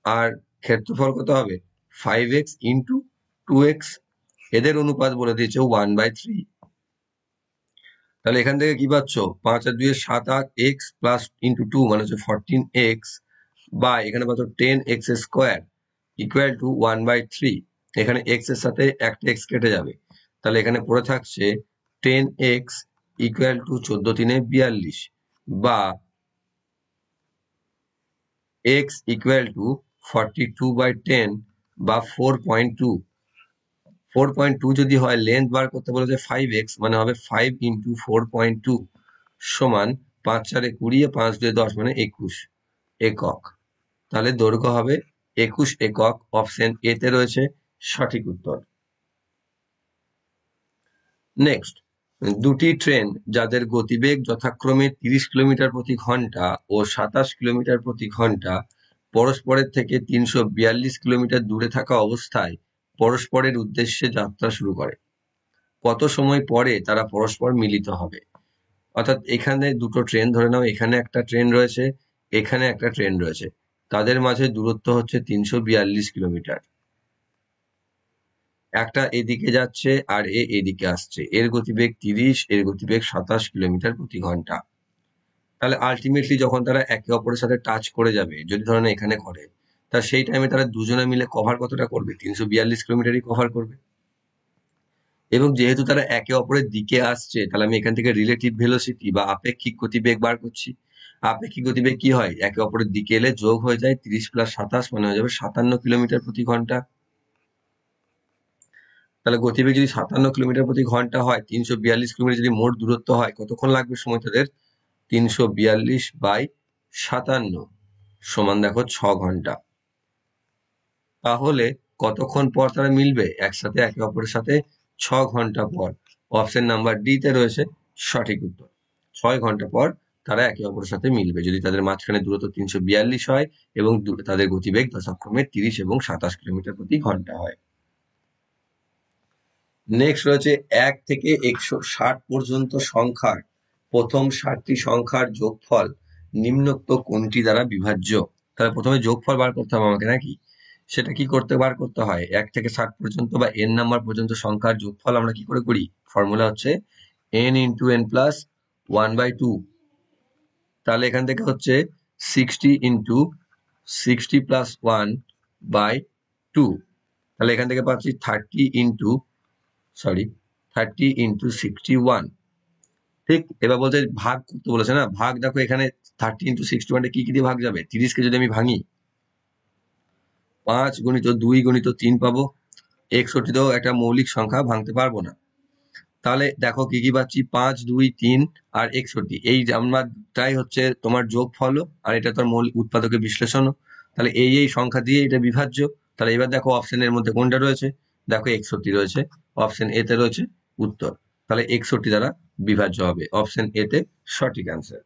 আর ক্ষেত্রফল কত হবে, 5x ইন্টু 2x। এদের অনুপাত বলে দিয়েছে 1/3। তাহলে এখান থেকে কি পাচ্ছ, 5 আর 2 7 8x প্লাস ইন্টু 2 মানে হচ্ছে 14x, বা এখানে পাচ্ছ 10x স্কোয়ার ইকুয়াল টু 1/3। এখানে x এর সাথে একটা x কেটে যাবে, তাহলে এখানে পড়ে থাকছে 10x ইকুয়াল টু 14 3 42, বা x ইকুয়াল টু 42/10 বা 4.2। 4.2 যদি হয়, লেন্থ বার করতে বলেছে 5x, মানে হবে 5 × 4.2 সমান 5 4 20, 5 2 10 মানে 21 একক। তাহলে দৈর্ঘ্য হবে 21 একক। অপশন এ তে রয়েছে সঠিক উত্তর। নেক্সট, দুটি ট্রেন যাদের গতিবেগ যথাক্রমে 30 কিলোমিটার প্রতি ঘন্টা ও 27 কিলোমিটার প্রতি ঘন্টা পরস্পরের থেকে 342 কিলোমিটার দূরে থাকা অবস্থায় পরস্পরের উদ্দেশ্যে যাত্রা শুরু করে। কত সময় পরে তারা পরস্পর মিলিত হবে? অর্থাৎ এখানে দুটো ট্রেন ধরে নাও, এখানে একটা ট্রেন রয়েছে, এখানে একটা ট্রেন রয়েছে, তাদের মাঝে দূরত্ব হচ্ছে 342 কিলোমিটার। একটা এদিকে যাচ্ছে আর এদিকে আসছে, এর গতিবেগ 30, এর গতিবেগ 27 কিলোমিটার প্রতি ঘন্টা। তাহলে আলটিমেটলি যখন তারা একে অপরের সাথে টাচ করে যাবে, যদি ধরেন এখানে করে, তা সেই টাইমে তারা দুজনে মিলে কভার কতটা করবে? 342 কিলোমিটারই কভার করবে। এবং যেহেতু তারা একে অপরের দিকে আসছে, তাহলে আমি এখান থেকে রিলেটিভ ভেলোসিটি বা আপেক্ষিক গতিবেগ বার করছি। আপেক্ষিক গতিবেগ কি হয়? একে অপরের দিকে এলে যোগ হয়ে যায়, 30 + 27 মানে হয়ে যাবে 57 কিলোমিটার প্রতি ঘন্টা। তাহলে গতিবেগ যদি 57 কিলোমিটার প্রতি ঘন্টা হয়, 342 কিলোমিটার যদি মোট দূরত্ব হয়, কতক্ষণ লাগবে সময় তাদের? 342/57 সমান দেখো 6 ঘন্টা। তাহলে কতক্ষণ পর তারা মিলবে একসাথে একে অপরের সাথে? 6 ঘন্টা পর। অপশন নাম্বার ডি তে রয়েছে সঠিক উত্তর। 6 ঘন্টা পর তারা একে অপরের সাথে মিলবে, যদি তাদের মাঝখানে দূরত্ব 342 হয় এবং তাদের গতিবেগ যথাক্রমে 30 এবং 27 কিলোমিটার প্রতি ঘন্টা হয়। নেক্সট রয়েছে 1 থেকে 160 পর্যন্ত সংখ্যার প্রথম 60টি সংখ্যার যোগফল নিম্নোক্ত কোনটি দ্বারা বিভাজ্য? তাহলে প্রথমে যোগফল বার করতে হবে আমাকে, নাকি? সেটা কি করতে বার করতে হয়? 1 থেকে 60 পর্যন্ত বা n নাম্বার পর্যন্ত সংখ্যার যোগফল আমরা কি করে করি? ফর্মুলা হচ্ছে n × n + 1/2। তাহলে এখান থেকে হচ্ছে 60 × 60 + 1/2। তাহলে এখান থেকে পাচ্ছি 30 × 61। ঠিক। এবার বলছে ভাগ করতে বলেছে না, ভাগ দেখো এখানে 30 × 61 কি দিয়ে ভাগ যাবে? 30 কে যদি আমি ভাঙি, 5 × 2 × 3 পাবো। 61 তো একটা মৌলিক সংখ্যা, ভাঙতে পারবো না। তাহলে দেখো কি কি পাচ্ছি, 5, 2, 3 আর 61, এই আমারটাই হচ্ছে তোমার যোগফল, আর এটা তোর মৌলিক উৎপাদকের বিশ্লেষণ। তাহলে এই সংখ্যা দিয়ে এটা বিভাজ্য। তাহলে এবার দেখো অপশনের মধ্যে কোনটা রয়েছে? দেখো 61 রয়েছে, অপশন এ তে রয়েছে উত্তর। তাহলে 61 দ্বারা বিভাজ্য হবে, অপশন এ তে সঠিক অ্যান্সার।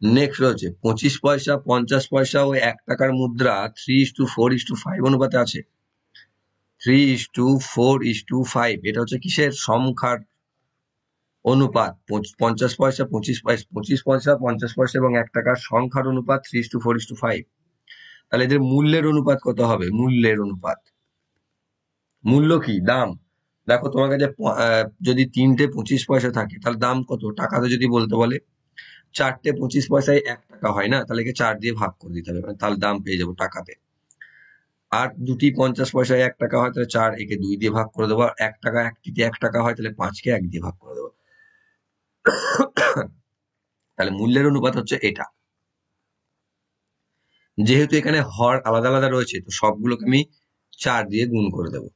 নেক্সট রয়েছে 25 পয়সা, 50 পয়সা ও 1 টাকার মুদ্রা 3:4:5 অনুপাতে আছে। 3:4:5 এটা হচ্ছে কিসের? সংখ্যার অনুপাত। 50 পয়সা, 25 পয়সা, 50 পয়সা এবং 1 টাকার সংখ্যার অনুপাত 3:4:5। তাহলে এদের মূল্যের অনুপাত কত হবে? মূল্যের অনুপাত, মূল্য কি? দাম। দেখো তোমার কাছে যদি 3টে 25 পয়সা থাকে, তাহলে দাম কত? টাকাতে যদি বলতে বলে 4টে 25 পয়সায় 1 টাকা হয় না, তাহলে একে 4 দিয়ে ভাগ করে দিতে হবে, তাহলে দাম পেয়ে যাবো টাকাতে। আর 2টি 50 পয়সায় 1 টাকা হয়, তাহলে 4 একে 2 দিয়ে ভাগ করে দেবো। আর 1 টাকা, 1টিতে 1 টাকা হয়, তাহলে 5কে 1 দিয়ে ভাগ করে দেবো। তাহলে মূল্যের অনুপাত হচ্ছে এটা। যেহেতু এখানে হর আলাদা আলাদা রয়েছে, তো সবগুলোকে আমি 4 দিয়ে গুণ করে দেবো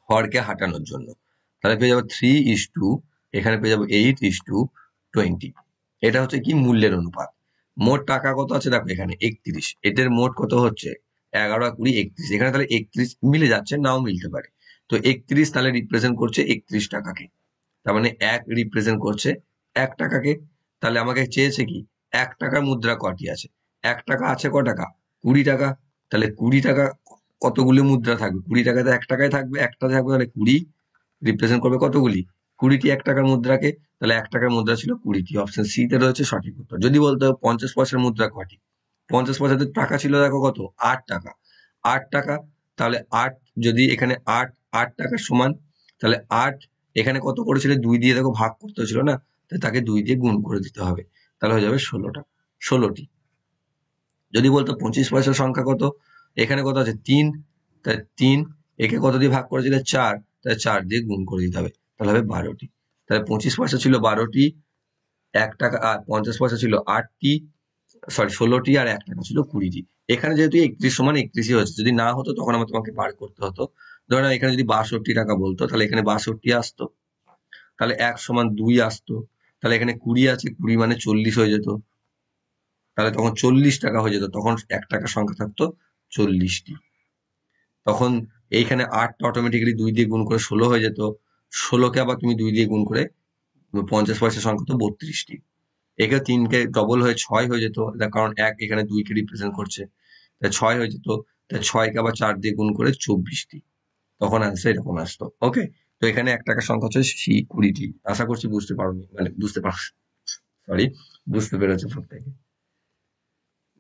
হরকে হাঁটানোর জন্য। তাহলে পেয়ে যাবো 3:, এখানে পেয়ে যাবো 8:20। এটা হচ্ছে কি? মূল্যের অনুপাত। মোট টাকা কত আছে দেখো এখানে 31, এটার মোট কত হচ্ছে 11, 20, 31। এখানে তাহলে 31 মিলে যাচ্ছে, নাও মিলতে পারে। তো 31 তাহলে রিপ্রেজেন্ট করছে 31 টাকাকে, তার মানে 1 রিপ্রেজেন্ট করছে 1 টাকাকে। তাহলে আমাকে চেয়েছে কি 1 টাকার মুদ্রা কটি আছে? 1 টাকা আছে ক টাকা? 20 টাকা। তাহলে 20 টাকা কতগুলি মুদ্রা থাকবে? 20 টাকাতে 1 টাকায় থাকবে, একটা থাকবে, তাহলে 20 রিপ্রেজেন্ট করবে কতগুলি? 20টি 1 টাকার মুদ্রাকে। তাহলে 1 টাকার মুদ্রা ছিল 20টি, অপশন সি তে রয়েছে সঠিক উত্তর। যদি বলতো 50 পয়সার মুদ্রা কটি? 50 পয়সাতে টাকা ছিল দেখো কত? 8 টাকা। 8 টাকা, তাহলে 8 যদি এখানে 8 টাকার সমান, তাহলে 8 এখানে কত করেছিল? 2 দিয়ে দেখো ভাগ করতে হয়েছিল না, তাকে 2 দিয়ে গুণ করে দিতে হবে, তাহলে হয়ে যাবে 16টি। যদি বলতো 25 পয়সার সংখ্যা কত? এখানে কত আছে? 3, তাহলে 3 একে কত দিয়ে ভাগ করেছিল? 4, তাহলে 4 দিয়ে গুণ করে দিতে হবে, তাহলে হবে 12টি। তাহলে 25 পয়সা ছিল 12টি, 1 টাকা আর 50 পয়সা ছিল 8টি, সরি 16টি, আর 1 টাকা ছিল 20টি। এখানে যেহেতু 31 সমান 31ই হয়েছে, যদি না হতো তখন আমার তোমাকে বার করতে হতো। ধরো এখানে যদি 62 টাকা বলতো, তাহলে এখানে 62 আসতো, তাহলে 1 সমান 2 আসতো, তাহলে এখানে 20 আছে, 20 মানে 40 হয়ে যেত, তাহলে তখন 40 টাকা হয়ে যেত, তখন 1 টাকার সংখ্যা থাকতো 40টি। তখন এইখানে 8টা অটোমেটিক্যালি 2 দিয়ে গুণ করে 16 হয়ে যেত, 16কে আবার তুমি 2 দিয়ে গুণ করে 50 পয়সার সংখ্যা তো 32টি। একে 3কে ডবল হয়ে 6 হয়ে যেত, কারণ 1 এখানে 2কে রিপ্রেজেন্ট করছে, তাই 6 হয়ে যেত। তাই 6কে আবার 4 দিয়ে গুণ করে 24টি, তখন আনসার এরকম আসতো। ওকে, তো এখানে 1 টাকার সংখ্যা হচ্ছে 20টি। আশা করছি বুঝতে পারোনি, মানে বুঝতে পেরেছো প্রত্যেকে।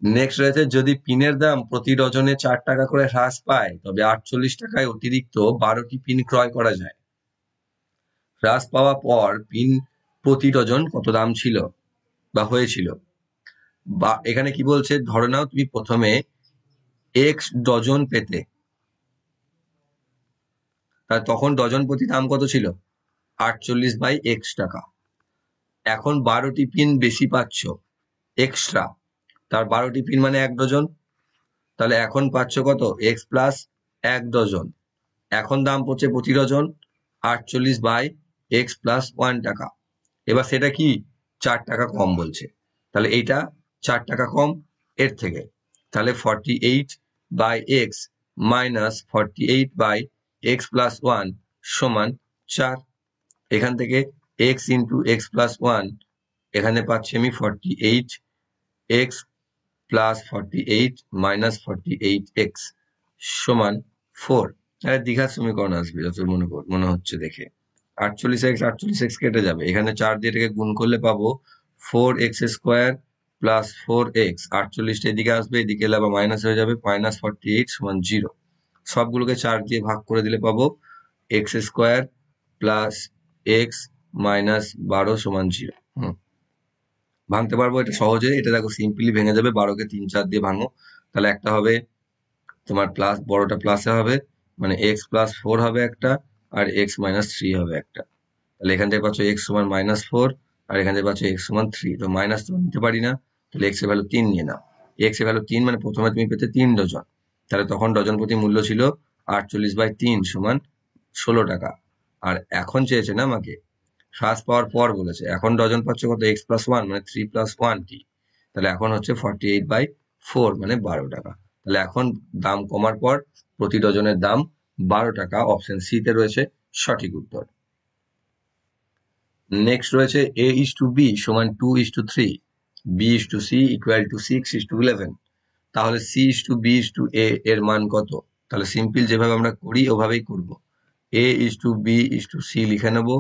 নেক্সট রয়েছে যদি পিনের দাম প্রতি ডজনে 4 টাকা করে হ্রাস পায় তবে 48 টাকায় অতিরিক্ত 12টি পিন ক্রয় করা যায়। হ্রাস পাওয়া পর পিন প্রতি ডজন কত দাম ছিল বা হয়েছিল? বা এখানে কি বলছে, ধরে নাও তুমি প্রথমে এক্স ডজন পেতে, তখন ডজন প্রতি দাম কত ছিল? 48/x টাকা। এখন 12টি পিন বেশি পাচ্ছ এক্সট্রা, তার 12টি পিন মানে 1 ডজন, তাহলে এখন পাচ্ছ কত? X plus 1 dozen. এখন দাম পড়ছে প্রতি ডজন 48/x প্লাস 1 টাকা। এবার সেটা কি 4 টাকা কম বলছে, তাহলে এইটা 4 টাকা কম এর থেকে, তাহলে 48/x মাইনাস 48/x প্লাস 1 সমান 4। এখান থেকে x ইন্টু এক্স প্লাস 1, এখানে পাচ্ছি আমি 48x প্লাস 48 মাইনাস 48x সমান 4। দীঘার সমীকরণ আসবে যত মনে হচ্ছে দেখে। 48x কেটে যাবে, এখানে 4 দিয়ে এটাকে গুণ করলে পাবো 4x² প্লাস 4x। 48টা এদিকে আসবে, এদিকে এলে আবার মাইনাস হয়ে যাবে, মাইনাস 48 সমান 0। সবগুলোকে 4 দিয়ে ভাগ করে দিলে পাবো x² প্লাস x মাইনাস 12 সমান 0। ভাঙতে পারবো এটা সহজে, এটা দেখো সিম্পলি ভেঙে যাবে, 12কে 3 4 দিয়ে ভাঙো, তাহলে একটা হবে তোমার প্লাস, বড়টা প্লাসে হবে, মানে x প্লাস 4 হবে একটা, আর x মাইনাস 3 হবে একটা। তাহলে এখান থেকে পাচ্ছ x সমান -4, আর এখান থেকে পাচ্ছ x সমান 3। তো মাইনাস তো নিতে পারি না, তাহলে x এর ভ্যালু 3 নিয়ে নাও। x এর ভ্যালু 3 মানে প্রথমে তুমি পেতে 3 ডজন, তাহলে তখন ডজন প্রতি মূল্য ছিল 48/3 সমান 16 টাকা। আর এখন চেয়েছে না আমাকে হ্রাস পাওয়ার পর বলেছে, এখন ডজন পাচ্ছ কত? x প্লাস 1 মানে 3 প্লাস 1t, তাহলে এখন হচ্ছে 48/4 মানে 12 টাকা। তাহলে এখন দাম কমার পর প্রতি ডজনের দাম 12 টাকা। অপশন সি তে রয়েছে সঠিক উত্তর। নেক্সট রয়েছে a:b সমান 2:3, b:c ইকুয়াল টু 6:11, তাহলে c:b:a এর মান কত? তাহলে সিম্পল যেভাবে আমরা করি ওভাবেই করব। a:b:c লিখে নেব,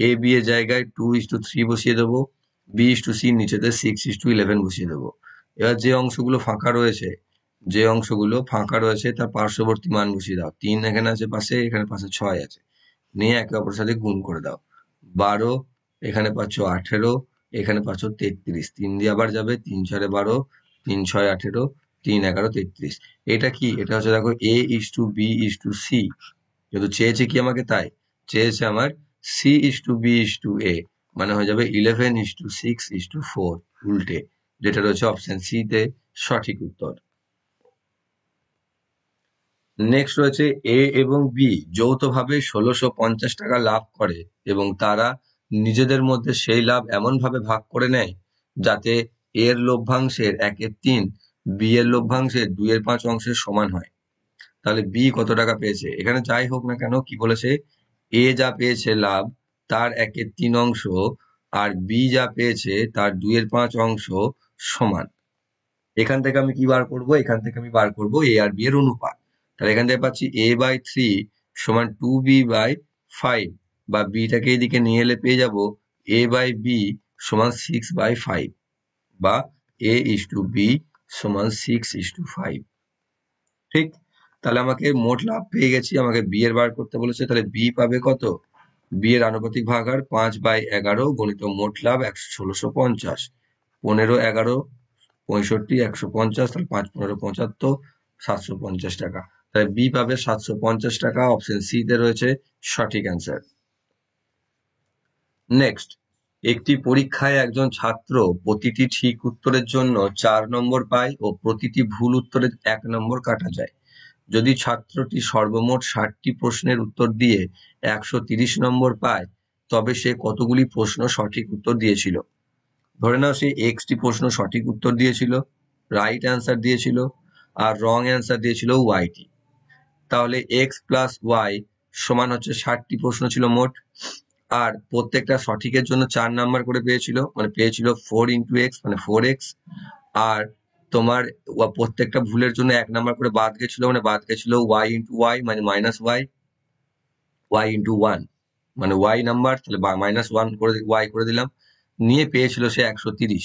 a b এর জায়গায় 2:3 বসিয়ে দেবো, b:c নিচেতে 6:11 বসিয়ে দেবো। এবার যে অংশগুলো ফাঁকা রয়েছে তার পার্শ্ববর্তী মান বসিয়ে দাও। 3 এখানে আছে পাশে, এখানে পাশে 6 আছে, নিয়ে একে অপরের সাথে গুণ করে দাও। 12, এখানে পাচ্ছ 18, এখানে পাচ্ছ 33, 3 দিয়ে আবার যাবে, 3 4 12, 3 6 18, 3 11 33। এটা কি? এটা হচ্ছে দেখো a:b:c, যেহেতু চেয়েছে কি আমাকে, তাই চেয়েছে আমার c:b:a, মানে হয়ে যাবে 11:6:4 উল্টে, যেটা রয়েছে অপশন সি তে সঠিক উত্তর। নেক্সট রয়েছে এ এবং বি যৌথভাবে 1650 টাকা লাভ করে এবং তারা নিজেদের মধ্যে সেই লাভ এমন ভাবে ভাগ করে নেয় যাতে এর লভ্যাংশের 1/3 বি এর লভ্যাংশের 2/5 অংশের সমান হয়। তাহলে বি কত টাকা পেয়েছে? এখানে যাই হোক না কেন কি বলেছে, এ যা পেয়েছে লাভ তার 1/3 অংশ আর বি যা পেয়েছে তার 2/5 অংশ সমান। এখান থেকে আমি কি বার করব? এখান থেকে আমি বার করব এ আর বি এর অনুপাত। তাহলে এখান থেকে পাচ্ছি a/3 সমান 2b/5, বা বিটাকে এদিকে নিয়ে এলে পেয়ে যাব a/b সমান 6/5, বা a:b সমান 6:5। ঠিক, তাহলে আমাকে মোট লাভ পেয়ে গেছি, আমাকে বি এর বার করতে বলেছে, তাহলে বি পাবে কত? বি এর আনুপাতিক ভাগাহার 5/11 গণিত মোট লাভ 1650, 15 11 65 150, তাহলে 5 15 75, 750 টাকা। তাহলে বি পাবে 750 টাকা। অপশন সি তে রয়েছে সঠিক অ্যান্সার। নেক্সট, একটি পরীক্ষায় একজন ছাত্র প্রতিটি ঠিক উত্তরের জন্য 4 নম্বর পায় ও প্রতিটি ভুল উত্তরের 1 নম্বর কাটা যায়। যদি ছাত্রটি সর্বমোট 60টি প্রশ্নের উত্তর দিয়ে 130 নম্বর পায় তবে সে কতগুলি প্রশ্ন সঠিক উত্তর দিয়েছিল? ধরে নাও সে এক্সটি প্রশ্ন সঠিক উত্তর দিয়েছিল, রাইট অ্যান্সার দিয়েছিল, আর রং অ্যান্সার দিয়েছিল ওয়াইটি। তাহলে এক্স প্লাস ওয়াই সমান হচ্ছে 60টি প্রশ্ন ছিল মোট, আর প্রত্যেকটা সঠিকের জন্য 4 নাম্বার করে পেয়েছিল, মানে পেয়েছিল 4x মানে 4x, আর তোমার প্রত্যেকটা ভুলের জন্য 1 নাম্বার করে বাদ গেছিল, মানে বাদ গেছিল y মানে y/1 মানে y নাম্বার, তাহলে -1 করে y করে দিলাম, নিয়ে পেয়েছিল সে 130।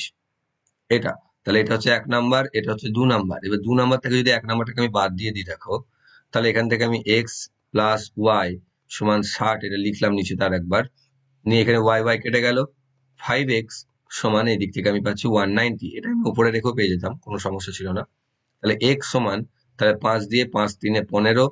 এটা তাহলে এটা হচ্ছে 1 নাম্বার, এটা হচ্ছে 2 নাম্বার। এবার 2 নাম্বার থেকে যদি 1 নাম্বারটাকে আমি বাদ দিয়ে দিই দেখো, তাহলে এখান থেকে আমি এক্স প্লাস ওয়াই সমান 60 এটা লিখলাম নিচে তার একবার, নিয়ে এখানে ওয়াই ওয়াই কেটে গেল, 5x সমান এই দিক থেকে আমি পাচ্ছি 190। এটা আমি উপরে রেখেও পেয়ে যেতাম, কোনো সমস্যা ছিল না। তাহলে এক্স সমান, তাহলে 5 দিয়ে 5 3 15,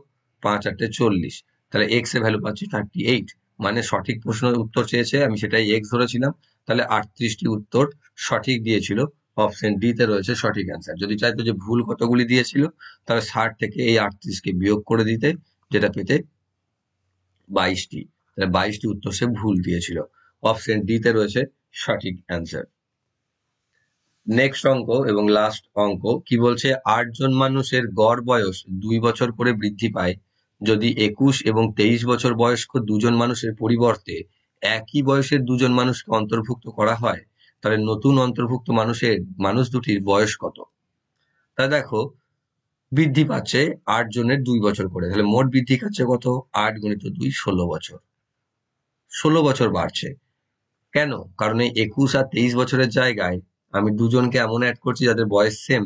5 8 40, তাহলে এক্স এর ভ্যালু পাচ্ছি 38। মানে সঠিক প্রশ্নের উত্তর চেয়েছে, আমি সেটাই এক্স ধরেছিলাম, তাহলে 38টি উত্তর সঠিক দিয়েছিল। অপশন ডি তে রয়েছে সঠিক অ্যান্সার। যদি চাইতো যে ভুল কতগুলি দিয়েছিল, তাহলে 60 থেকে এই 38কে বিয়োগ করে দিতে, যেটা পেতে 22টি। তাহলে 22টি উত্তর সে ভুল দিয়েছিল। অপশন ডি তে রয়েছে সঠিক অ্যান্সার। নেক্সট অঙ্ক এবং লাস্ট অঙ্ক কি বলছে, 8 জন মানুষের গড় বয়স 2 বছর করে বৃদ্ধি পায় যদি 21 এবং 23 বছর বয়স্ক দুজন মানুষের পরিবর্তে একই বয়সের দুজন মানুষকে অন্তর্ভুক্ত করা হয়, তাহলে নতুন অন্তর্ভুক্ত মানুষ দুটির বয়স কত? তা দেখো, বৃদ্ধি পাচ্ছে 8 জনের 2 বছর করে, তাহলে মোট বৃদ্ধি পাচ্ছে কত? 8 গুণিত 2 16 বছর। 16 বছর বাড়ছে কেন? কারণ এই 21 আর 23 বছরের জায়গায় আমি দুজনকে এমন অ্যাড করছি যাদের বয়স সেম।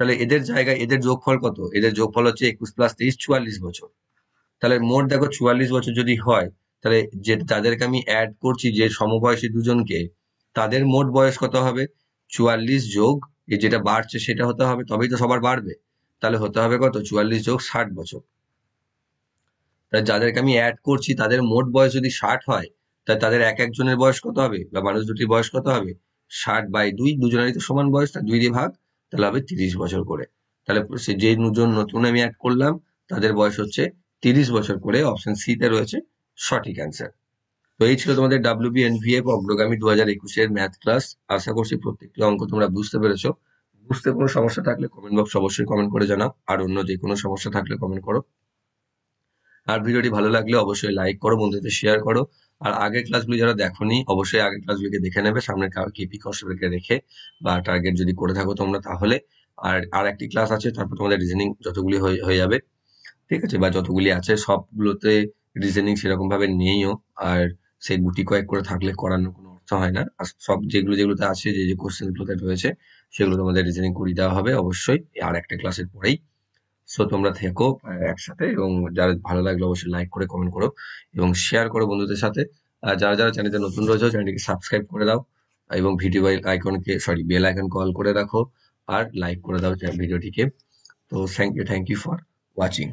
তাহলে এদের জায়গায় এদের যোগফল কত? এদের যোগফল হচ্ছে 21 প্লাস 23 44 বছর। তাহলে মোট দেখো 44 বছর যদি হয়, তাহলে যে যাদেরকে আমি অ্যাড করছি যে সমবয়সী দুজনকে, তাদের মোট বয়স কত হবে? 44 যোগ এই যেটা বাড়ছে সেটা হতে হবে, তবেই তো সবার বাড়বে। তাহলে হতে হবে কত? 44 যোগ 60 বছর। তাহলে যাদেরকে আমি অ্যাড করছি তাদের মোট বয়স যদি 60 হয়, তাহলে তাদের এক একজনের বয়স কত হবে, বা মানুষ দুটির বয়স কত হবে? 60/2, দুজনেরই তো সমান বয়স, তা 2 দিয়ে ভাগ, তাহলে হবে 30 বছর করে। তাহলে সে যে দুজন নতুন আমি অ্যাড করলাম তাদের বয়স হচ্ছে 30 বছর করে। অপশন সি তে রয়েছে সঠিক অ্যান্সার। তো এই ছিল তোমাদের WBNVF অগ্রগামী 2021-এর ম্যাথ ক্লাস। আশা করছি প্রত্যেকটি অঙ্ক তোমরা বুঝতে পেরেছো। বুঝতে কোনো সমস্যা থাকলে কমেন্ট বক্স অবশ্যই কমেন্ট করে জানাও, আর অন্য যে কোনো সমস্যা থাকলে কমেন্ট করো। আর ভিডিওটি ভালো লাগলে অবশ্যই লাইক করো, বন্ধুদের শেয়ার করো। আর আগের ক্লাসগুলি যারা দেখোনি অবশ্যই আগের ক্লাসগুলিকে দেখে নেবে, সামনে কেপি কনস্টেবলকে রেখে, বা টার্গেট যদি করে থাকো তোমরা তাহলে। আর একটি ক্লাস আছে, তারপর তোমাদের রিজনিং যতগুলি হয়ে যাবে, ঠিক আছে, বা যতগুলি আছে সবগুলোতে রিজনিং সেরকম ভাবে নেইও। আর সেই গুটি কয়েক করে থাকলে করানোর কোনো অর্থ হয় না। আর সব যেগুলোতে আছে, যে কোশ্চেন গুলোতে রয়েছে, সেগুলো তোমাদের রিজনিং করিয়ে দেওয়া হবে অবশ্যই আর একটা ক্লাসের পরেই। সো তোমরা থেকো একসাথে, এবং যারা ভালো লাগলো অবশ্যই লাইক করে কমেন্ট করো এবং শেয়ার করো বন্ধুদের সাথে। আর যারা যারা চ্যানেলে নতুন রয়েছে চ্যানেলটিকে সাবস্ক্রাইব করে দাও, এবং ভিডিও বেল আইকন কল করে রাখো, আর লাইক করে দাও ভিডিওটিকে। তো থ্যাংক ইউ ফর ওয়াচিং।